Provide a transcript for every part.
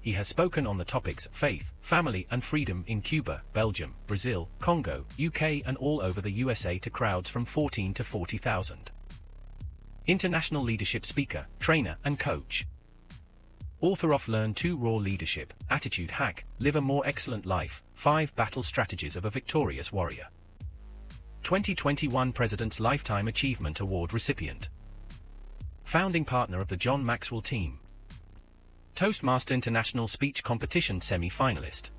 he has spoken on the topics faith, family and freedom in Cuba, Belgium, Brazil, Congo, UK and all over the USA to crowds from 14 to 40,000. International leadership speaker, trainer and coach. Author of Learn to Raw Leadership, Attitude Hack, Live a More Excellent Life, 5 Battle Strategies of a Victorious Warrior. 2021 President's Lifetime Achievement Award recipient. Founding partner of the John Maxwell team. Toastmaster International Speech Competition semi-finalist.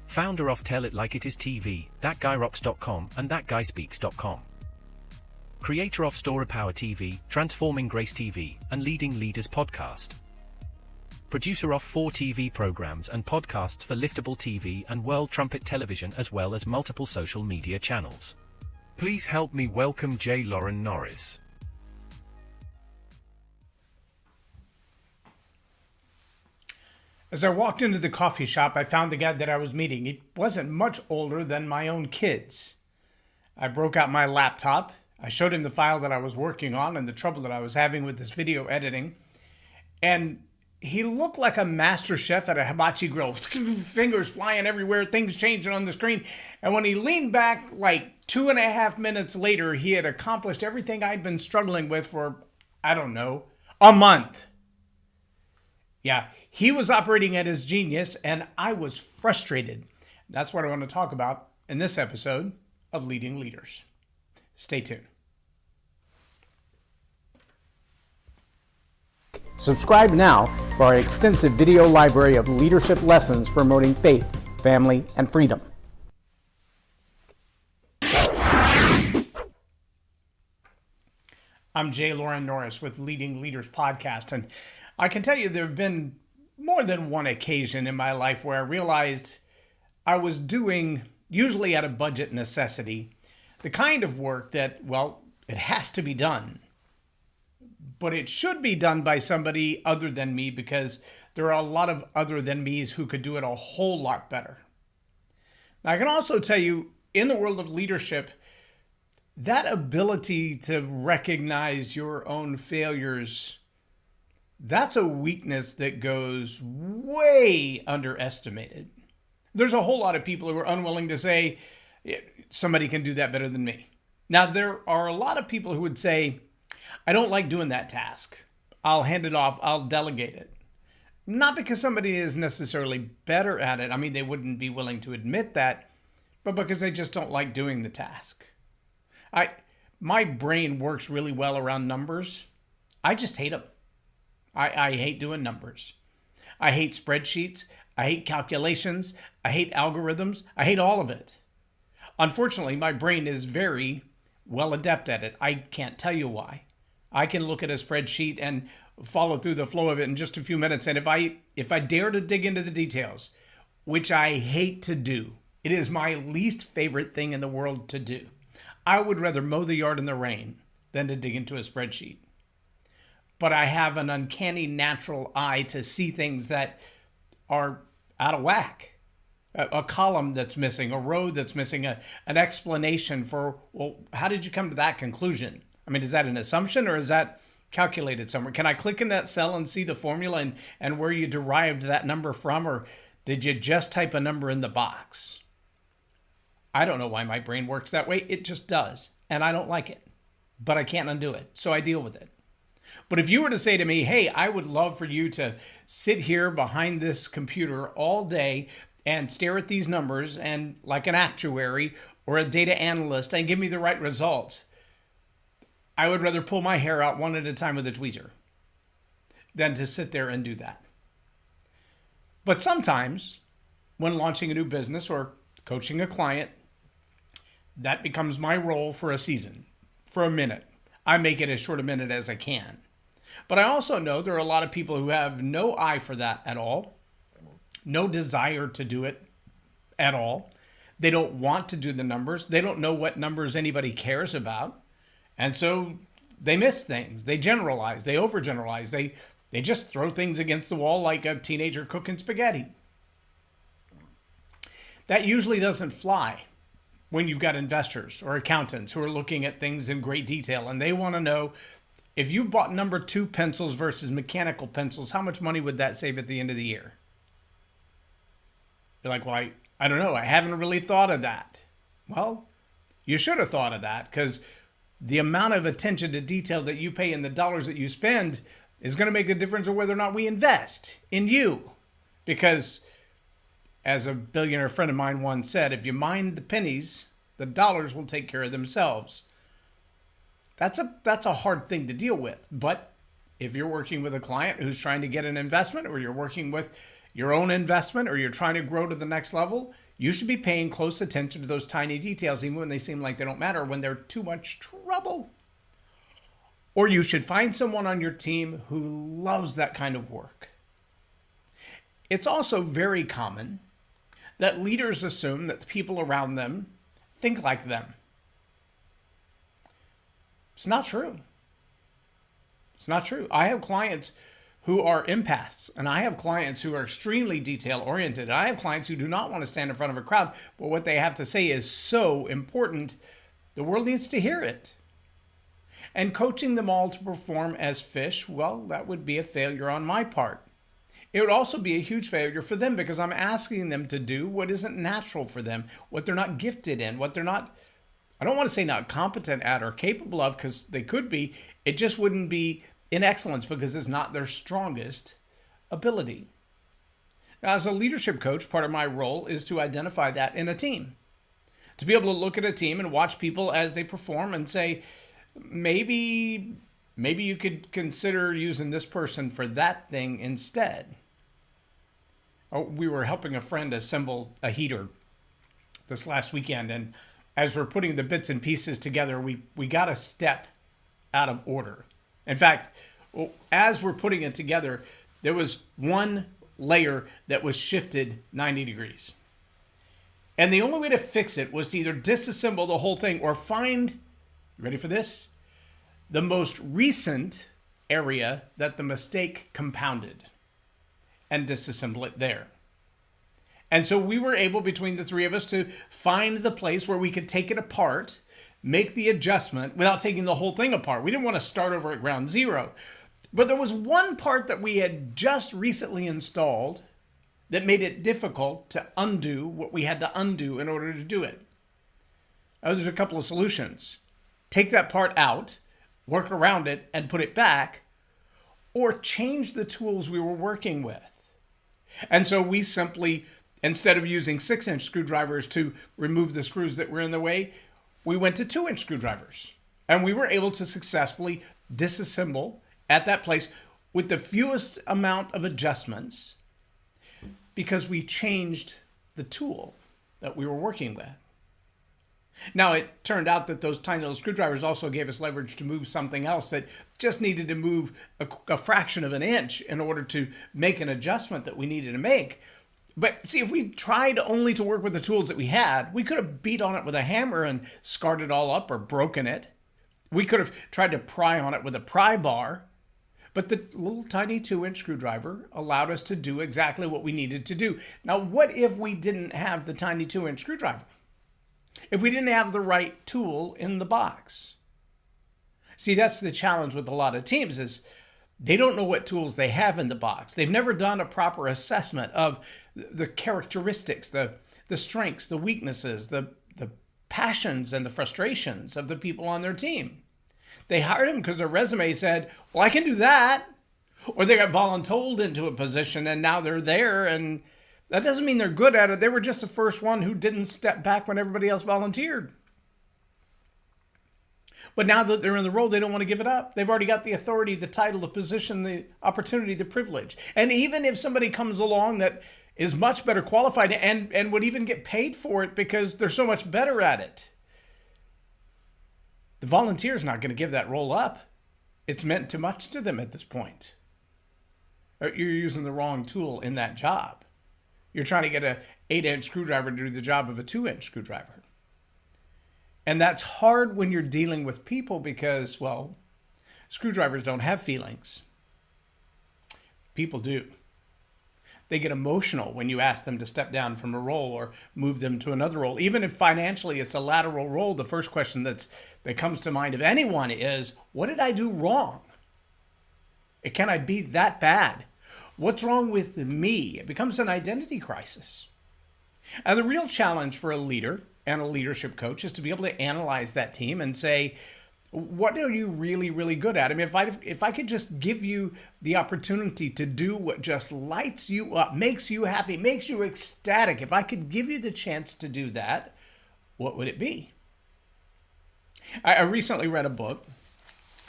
Founder of Tell It Like It Is TV, ThatGuyRocks.com and ThatGuySpeaks.com. Creator of Story Power TV, Transforming Grace TV, and Leading Leaders Podcast. Producer of 4 TV programs and podcasts for Liftable TV and World Trumpet Television as well as multiple social media channels. Please help me welcome J Loren Norris. As I walked into the coffee shop, I found the guy that I was meeting. He wasn't much older than my own kids. I broke out my laptop. I showed him the file that I was working on and the trouble that I was having with this video editing. And he looked like a master chef at a hibachi grill. Fingers flying everywhere, things changing on the screen. And when he leaned back like 2.5 minutes later, he had accomplished everything I'd been struggling with for, I don't know, a month. Yeah, he was operating at his genius and I was frustrated. That's what I want to talk about in this episode of Leading Leaders. Stay tuned. Subscribe now for our extensive video library of leadership lessons promoting faith, family, and freedom. I'm J Loren Norris with Leading Leaders Podcast, and I can tell you there have been more than one occasion in my life where I realized I was doing, usually out of budget necessity, the kind of work that, well, it has to be done. But it should be done by somebody other than me because there are a lot of other than me's who could do it a whole lot better. Now, I can also tell you, in the world of leadership, that ability to recognize your own failures, that's a weakness that goes way underestimated. There's a whole lot of people who are unwilling to say, somebody can do that better than me. Now, there are a lot of people who would say, I don't like doing that task. I'll hand it off. I'll delegate it. Not because somebody is necessarily better at it. I mean, they wouldn't be willing to admit that, but because they just don't like doing the task. My brain works really well around numbers. I just hate them. I hate doing numbers. I hate spreadsheets. I hate calculations. I hate algorithms. I hate all of it. Unfortunately, my brain is very well adept at it. I can't tell you why. I can look at a spreadsheet and follow through the flow of it in just a few minutes. And if I dare to dig into the details, which I hate to do, it is my least favorite thing in the world to do. I would rather mow the yard in the rain than to dig into a spreadsheet. But I have an uncanny natural eye to see things that are out of whack. A column that's missing, a row that's missing, an explanation for, well, how did you come to that conclusion? I mean, is that an assumption or is that calculated somewhere? Can I click in that cell and see the formula and where you derived that number from, or did you just type a number in the box? I don't know why my brain works that way. It just does. And I don't like it, but I can't undo it. So I deal with it. But if you were to say to me, hey, I would love for you to sit here behind this computer all day and stare at these numbers and like an actuary or a data analyst and give me the right results, I would rather pull my hair out one at a time with a tweezer than to sit there and do that. But sometimes when launching a new business or coaching a client, that becomes my role for a season, for a minute. I make it as short a minute as I can. But I also know there are a lot of people who have no eye for that at all, no desire to do it at all. They don't want to do the numbers. They don't know what numbers anybody cares about. And so they miss things. They generalize. They overgeneralize. They just throw things against the wall like a teenager cooking spaghetti. That usually doesn't fly when you've got investors or accountants who are looking at things in great detail and they want to know if you bought number 2 pencils versus mechanical pencils, how much money would that save at the end of the year? You're like, well, I don't know. I haven't really thought of that. Well, you should have thought of that, because the amount of attention to detail that you pay and the dollars that you spend is going to make the difference of whether or not we invest in you. Because as a billionaire friend of mine once said, if you mind the pennies, the dollars will take care of themselves. That's a hard thing to deal with. But if you're working with a client who's trying to get an investment, or you're working with your own investment, or you're trying to grow to the next level, you should be paying close attention to those tiny details, even when they seem like they don't matter, when they're too much trouble. Or you should find someone on your team who loves that kind of work. It's also very common that leaders assume that the people around them think like them. It's not true. It's not true. I have clients who are empaths, and I have clients who are extremely detail-oriented. I have clients who do not want to stand in front of a crowd, but what they have to say is so important, the world needs to hear it. And coaching them all to perform as fish, well, that would be a failure on my part. It would also be a huge failure for them, because I'm asking them to do what isn't natural for them, what they're not gifted in, what they're not, I don't want to say not competent at or capable of, because they could be. It just wouldn't be in excellence, because it's not their strongest ability. Now, as a leadership coach, part of my role is to identify that in a team. To be able to look at a team and watch people as they perform and say, maybe you could consider using this person for that thing instead. Oh, we were helping a friend assemble a heater this last weekend, and as we're putting the bits and pieces together, we got a step out of order. In fact, as we're putting it together, there was one layer that was shifted 90 degrees. And the only way to fix it was to either disassemble the whole thing or find, you ready for this? The most recent area that the mistake compounded and disassemble it there. And so we were able, between the three of us, to find the place where we could take it apart, make the adjustment without taking the whole thing apart. We didn't want to start over at ground zero. But there was one part that we had just recently installed that made it difficult to undo what we had to undo in order to do it. Now, there's a couple of solutions. Take that part out, work around it, and put it back, or change the tools we were working with. And so we simply, instead of using 6-inch screwdrivers to remove the screws that were in the way, we went to 2-inch screwdrivers. And we were able to successfully disassemble at that place with the fewest amount of adjustments, because we changed the tool that we were working with. Now, it turned out that those tiny little screwdrivers also gave us leverage to move something else that just needed to move a fraction of an inch in order to make an adjustment that we needed to make. But see, if we tried only to work with the tools that we had, we could have beat on it with a hammer and scarred it all up or broken it. We could have tried to pry on it with a pry bar. But the little tiny 2-inch screwdriver allowed us to do exactly what we needed to do. Now, what if we didn't have the tiny 2-inch screwdriver? If we didn't have the right tool in the box? See, that's the challenge with a lot of teams, is they don't know what tools they have in the box. They've never done a proper assessment of the characteristics, the strengths, the weaknesses, the passions and the frustrations of the people on their team. They hired them because their resume said, well, I can do that. Or they got voluntold into a position and now they're there, and that doesn't mean they're good at it. They were just the first one who didn't step back when everybody else volunteered. But now that they're in the role, they don't want to give it up. They've already got the authority, the title, the position, the opportunity, the privilege. And even if somebody comes along that is much better qualified and would even get paid for it because they're so much better at it, the volunteer's not going to give that role up. It's meant too much to them at this point. You're using the wrong tool in that job. You're trying to get an 8-inch screwdriver to do the job of a 2-inch screwdriver. And that's hard when you're dealing with people because, well, screwdrivers don't have feelings. People do. They get emotional when you ask them to step down from a role or move them to another role. Even if financially it's a lateral role, the first question that comes to mind of anyone is, what did I do wrong? Can I be that bad? What's wrong with me? It becomes an identity crisis. And the real challenge for a leader and a leadership coach is to be able to analyze that team and say, what are you really, really good at? I mean, if I could just give you the opportunity to do what just lights you up, makes you happy, makes you ecstatic, if I could give you the chance to do that, what would it be? I recently read a book,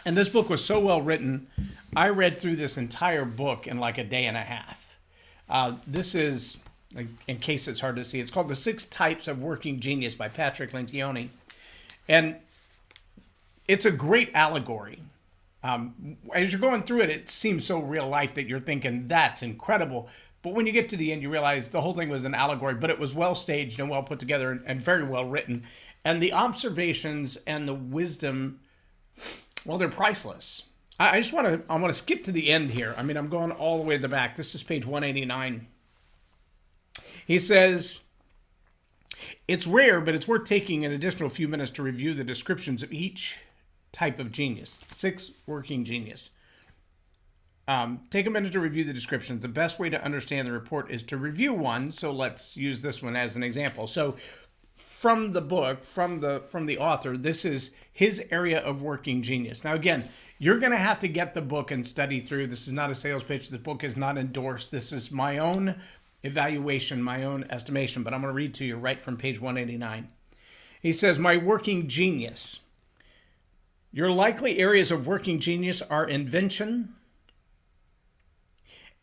and this book was so well written, I read through this entire book in like a day and a half. This is, in case it's hard to see, it's called The 6 Types of Working Genius by Patrick Lencioni. And it's a great allegory. As you're going through it, it seems so real life that you're thinking, that's incredible. But when you get to the end, you realize the whole thing was an allegory, but it was well staged and well put together and very well written. And the observations and the wisdom, well, they're priceless. I want to skip to the end here. I mean, I'm going all the way to the back. This is page 189. He says, it's rare, but it's worth taking an additional few minutes to review the descriptions of each type of genius. 6 working genius. Take a minute to review the descriptions. The best way to understand the report is to review one. So let's use this one as an example. So from the book, from the author, this is his area of working genius. Now, again, you're going to have to get the book and study through. This is not a sales pitch. The book is not endorsed. This is my own evaluation, my own estimation, but I'm going to read to you right from page 189. He says, my working genius. Your likely areas of working genius are invention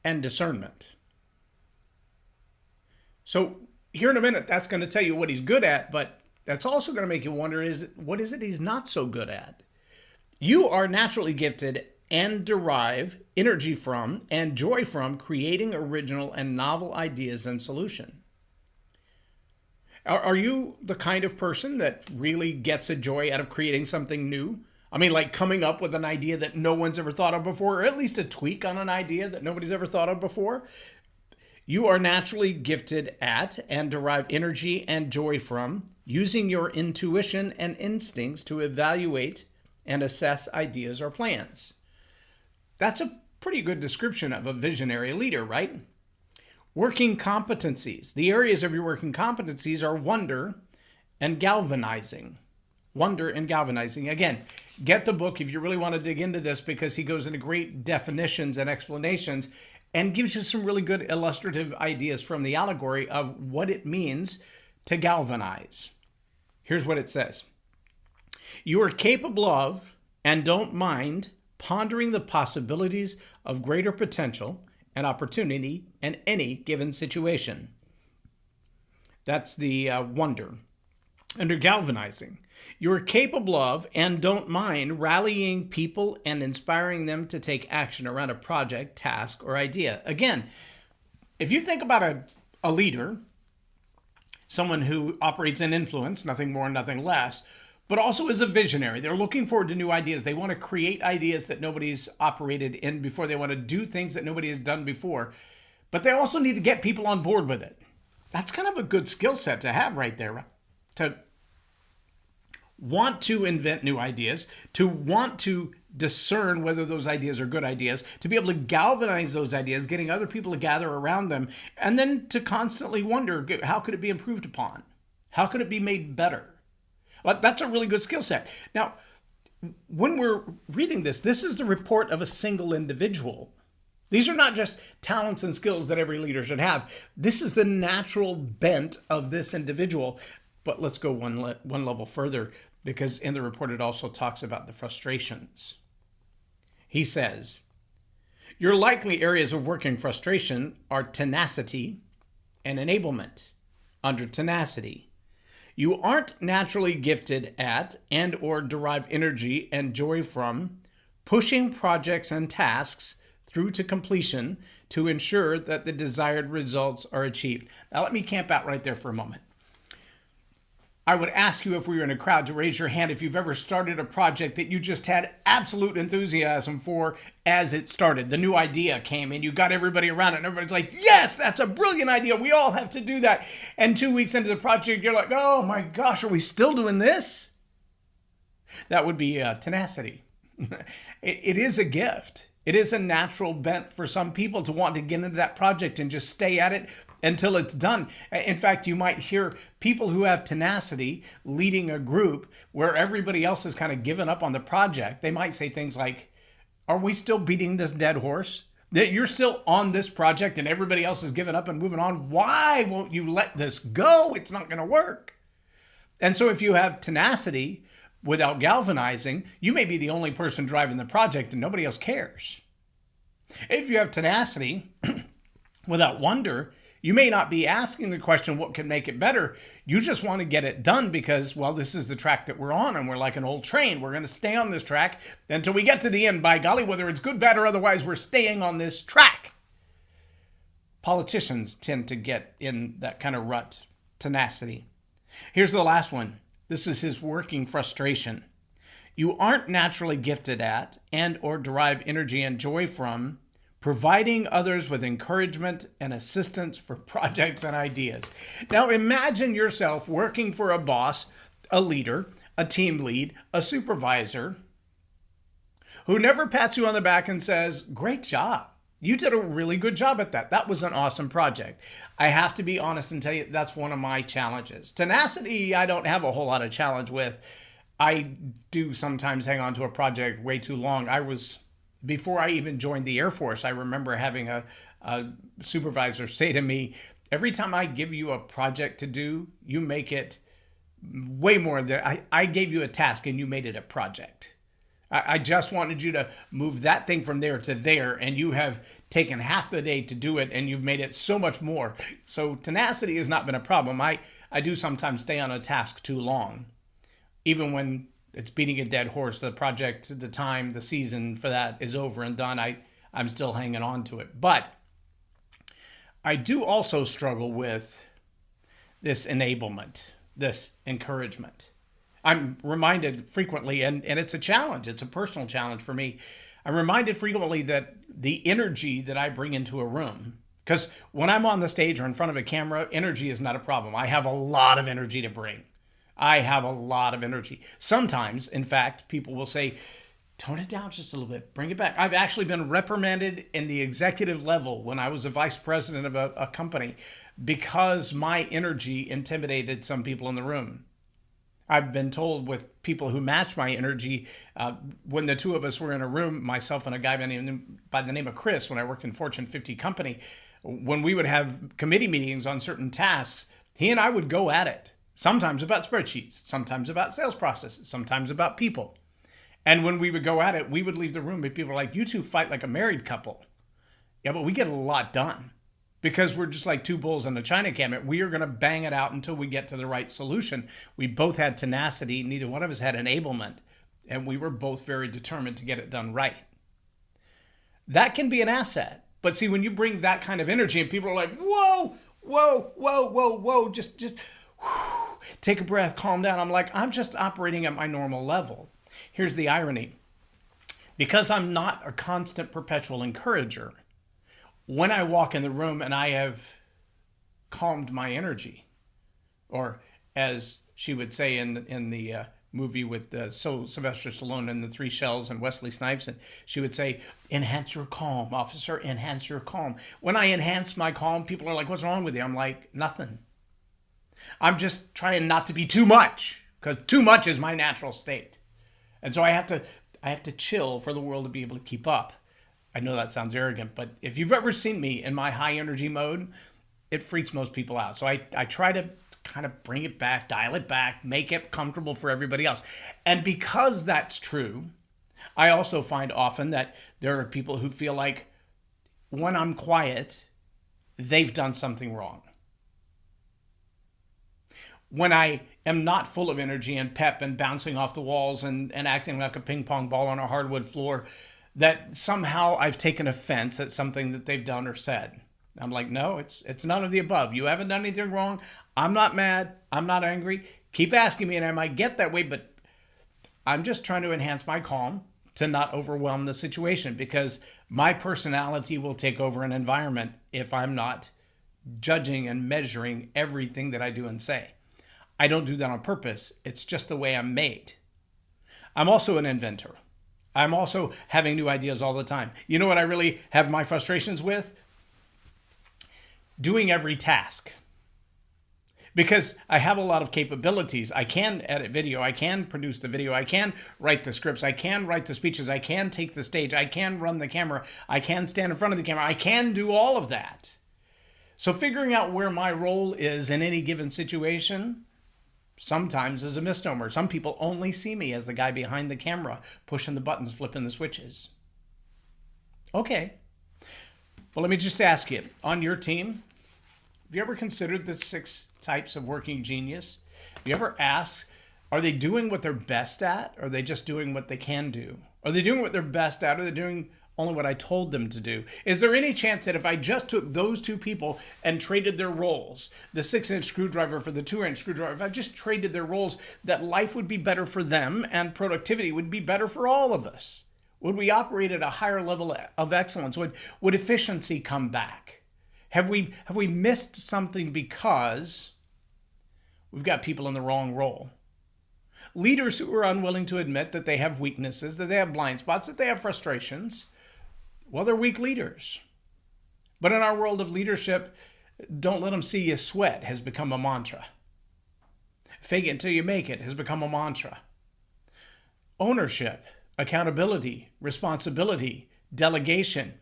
and discernment. So here in a minute, that's going to tell you what he's good at, but that's also going to make you wonder, what is it he's not so good at? You are naturally gifted and derive energy from and joy from creating original and novel ideas and solutions. Are you the kind of person that really gets a joy out of creating something new? I mean, like coming up with an idea that no one's ever thought of before, or at least a tweak on an idea that nobody's ever thought of before? You are naturally gifted at and derive energy and joy from using your intuition and instincts to evaluate and assess ideas or plans. That's a pretty good description of a visionary leader, right? Working competencies. The areas of your working competencies are wonder and galvanizing. Wonder and galvanizing. Again, get the book if you really want to dig into this, because he goes into great definitions and explanations and gives you some really good illustrative ideas from the allegory of what it means to galvanize. Here's what it says. You are capable of and don't mind pondering the possibilities of greater potential and opportunity in any given situation. That's the wonder. Under galvanizing, you are capable of and don't mind rallying people and inspiring them to take action around a project, task, or idea. Again, if you think about a leader, someone who operates in influence, nothing more, nothing less, but also is a visionary. They're looking forward to new ideas. They want to create ideas that nobody's operated in before. They want to do things that nobody has done before. But they also need to get people on board with it. That's kind of a good skill set to have right there. To want to invent new ideas, to want to discern whether those ideas are good ideas, to be able to galvanize those ideas, getting other people to gather around them, and then to constantly wonder, how could it be improved upon? How could it be made better? Well, that's a really good skill set. Now, when we're reading this is the report of a single individual. These are not just talents and skills that every leader should have. This is the natural bent of this individual. But let's go one level further, because in the report it also talks about the frustrations. He says, your likely areas of working frustration are tenacity and enablement. Under tenacity, you aren't naturally gifted at and or derive energy and joy from pushing projects and tasks through to completion to ensure that the desired results are achieved. Now let me camp out right there for a moment. I would ask you, if we were in a crowd, to raise your hand if you've ever started a project that you just had absolute enthusiasm for as it started. The new idea came and you got everybody around it and everybody's like, yes, that's a brilliant idea. We all have to do that. And 2 weeks into the project, you're like, oh my gosh, are we still doing this? That would be tenacity. It is a gift. It is a natural bent for some people to want to get into that project and just stay at it until it's done. In fact, you might hear people who have tenacity leading a group where everybody else has kind of given up on the project. They might say things like, are we still beating this dead horse? That you're still on this project and everybody else has given up and moving on. Why won't you let this go? It's not going to work. And so if you have tenacity without galvanizing, you may be the only person driving the project and nobody else cares. If you have tenacity without wonder, you may not be asking the question, what can make it better? You just want to get it done because, well, this is the track that we're on and we're like an old train. We're going to stay on this track until we get to the end. By golly, whether it's good, bad, or otherwise, we're staying on this track. Politicians tend to get in that kind of rut, tenacity. Here's the last one. This is his working frustration. You aren't naturally gifted at and or derive energy and joy from providing others with encouragement and assistance for projects and ideas. Now imagine yourself working for a boss, a leader, a team lead, a supervisor who never pats you on the back and says, great job. You did a really good job at that. That was an awesome project. I have to be honest and tell you that's one of my challenges. Tenacity, I don't have a whole lot of challenge with. I do sometimes hang on to a project way too long. Before I even joined the Air Force, I remember having a supervisor say to me, every time I give you a project to do, you make it way more than I gave you a task and you made it a project. I just wanted you to move that thing from there to there, and you have taken half the day to do it, and you've made it so much more. So tenacity has not been a problem. I do sometimes stay on a task too long, even when it's beating a dead horse. The project, the time, the season for that is over and done. I'm still hanging on to it. But I do also struggle with this enablement, this encouragement. I'm reminded frequently, and it's a challenge. It's a personal challenge for me. I'm reminded frequently that the energy that I bring into a room, because when I'm on the stage or in front of a camera, energy is not a problem. I have a lot of energy to bring. I have a lot of energy. Sometimes, in fact, people will say, tone it down just a little bit, bring it back. I've actually been reprimanded in the executive level when I was a vice president of a company because my energy intimidated some people in the room. I've been told with people who match my energy, when the two of us were in a room, myself and a guy by the name of Chris, when I worked in Fortune 50 company, when we would have committee meetings on certain tasks, he and I would go at it. Sometimes about spreadsheets, sometimes about sales processes, sometimes about people. And when we would go at it, we would leave the room and people were like, you two fight like a married couple. Yeah, but we get a lot done. Because we're just like two bulls in a china cabinet. We are going to bang it out until we get to the right solution. We both had tenacity. Neither one of us had enablement. And we were both very determined to get it done right. That can be an asset. But see, when you bring that kind of energy and people are like, whoa, whoa, whoa, whoa, whoa, just whew, take a breath, calm down. I'm like, I'm just operating at my normal level. Here's the irony. Because I'm not a constant perpetual encourager, when I walk in the room and I have calmed my energy, or as she would say in the movie with Sylvester Stallone and the Three Shells and Wesley Snipes, and she would say, enhance your calm, officer, enhance your calm. When I enhance my calm, people are like, what's wrong with you? I'm like, nothing. I'm just trying not to be too much, because too much is my natural state. And so I have to chill for the world to be able to keep up. I know that sounds arrogant, but if you've ever seen me in my high energy mode, it freaks most people out. So I try to kind of bring it back, dial it back, make it comfortable for everybody else. And because that's true, I also find often that there are people who feel like when I'm quiet, they've done something wrong. When I am not full of energy and pep and bouncing off the walls and acting like a ping pong ball on a hardwood floor, that somehow I've taken offense at something that they've done or said. I'm like, no, it's none of the above. You haven't done anything wrong. I'm not mad. I'm not angry. Keep asking me and I might get that way, but I'm just trying to enhance my calm to not overwhelm the situation, because my personality will take over an environment if I'm not judging and measuring everything that I do and say. I don't do that on purpose. It's just the way I'm made. I'm also an inventor. I'm also having new ideas all the time. You know what I really have my frustrations with? Doing every task. Because I have a lot of capabilities. I can edit video. I can produce the video. I can write the scripts. I can write the speeches. I can take the stage. I can run the camera. I can stand in front of the camera. I can do all of that. So figuring out where my role is in any given situation sometimes is a misnomer. Some people only see me as the guy behind the camera, pushing the buttons, flipping the switches. Okay. Well, let me just ask you, on your team, have you ever considered the 6 types of working genius? Have you ever asked, are they doing what they're best at? Or are they just doing what they can do? Are they doing what they're best at? Or are they doing only what I told them to do? Is there any chance that if I just took those 2 people and traded their roles, the 6-inch screwdriver for the 2-inch screwdriver, if I just traded their roles, that life would be better for them and productivity would be better for all of us? Would we operate at a higher level of excellence? Would efficiency come back? Have we missed something because we've got people in the wrong role? Leaders who are unwilling to admit that they have weaknesses, that they have blind spots, that they have frustrations, well, they're weak leaders. But in our world of leadership, don't let them see you sweat has become a mantra. Fake it until you make it has become a mantra. Ownership, accountability, responsibility, delegation,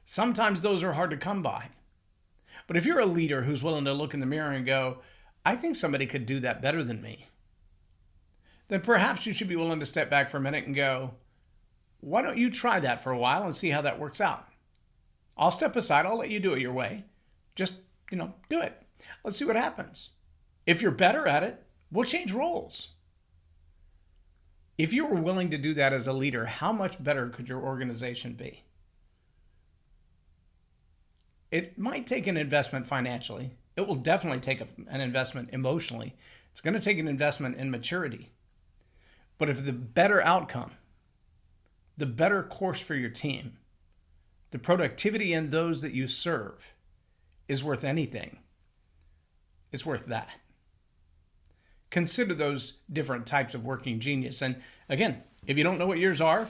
sometimes those are hard to come by. But if you're a leader who's willing to look in the mirror and go, I think somebody could do that better than me, then perhaps you should be willing to step back for a minute and go, why don't you try that for a while and see how that works out? I'll step aside. I'll let you do it your way. Just, do it. Let's see what happens. If you're better at it, we'll change roles. If you were willing to do that as a leader, how much better could your organization be? It might take an investment financially. It will definitely take an investment emotionally. It's going to take an investment in maturity. But if the better outcome, the better course for your team, the productivity in those that you serve is worth anything, it's worth that. Consider those different types of working genius. And again, if you don't know what yours are,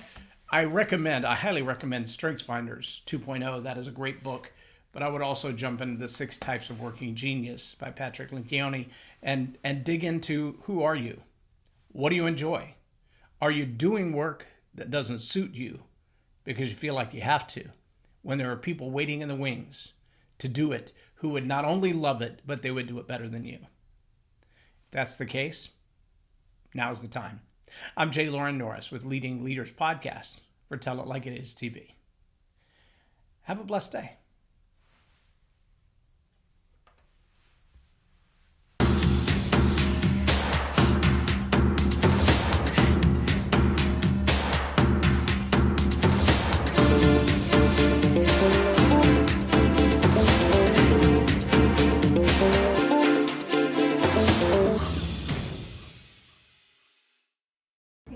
I highly recommend StrengthsFinders 2.0. That is a great book. But I would also jump into the 6 Types of Working Genius by Patrick Lencioni and dig into, who are you? What do you enjoy? Are you doing work that doesn't suit you because you feel like you have to, when there are people waiting in the wings to do it who would not only love it, but they would do it better than you? If that's the case, now's the time. I'm J Loren Norris with Leading Leaders Podcast for Tell It Like It Is TV. Have a blessed day.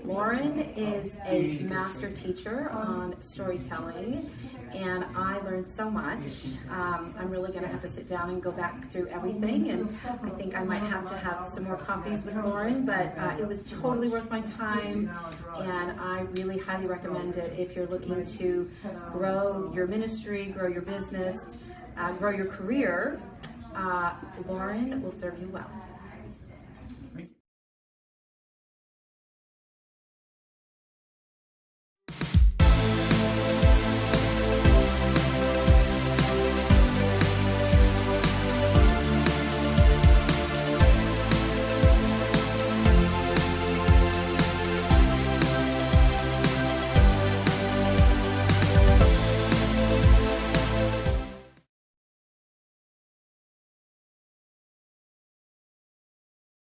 Lauren is a master teacher on storytelling, and I learned so much. I'm really going to have to sit down and go back through everything, and I think I might have to have some more coffees with Lauren, but it was totally worth my time, and I really highly recommend it if you're looking to grow your ministry, grow your business, grow your career. Lauren will serve you well.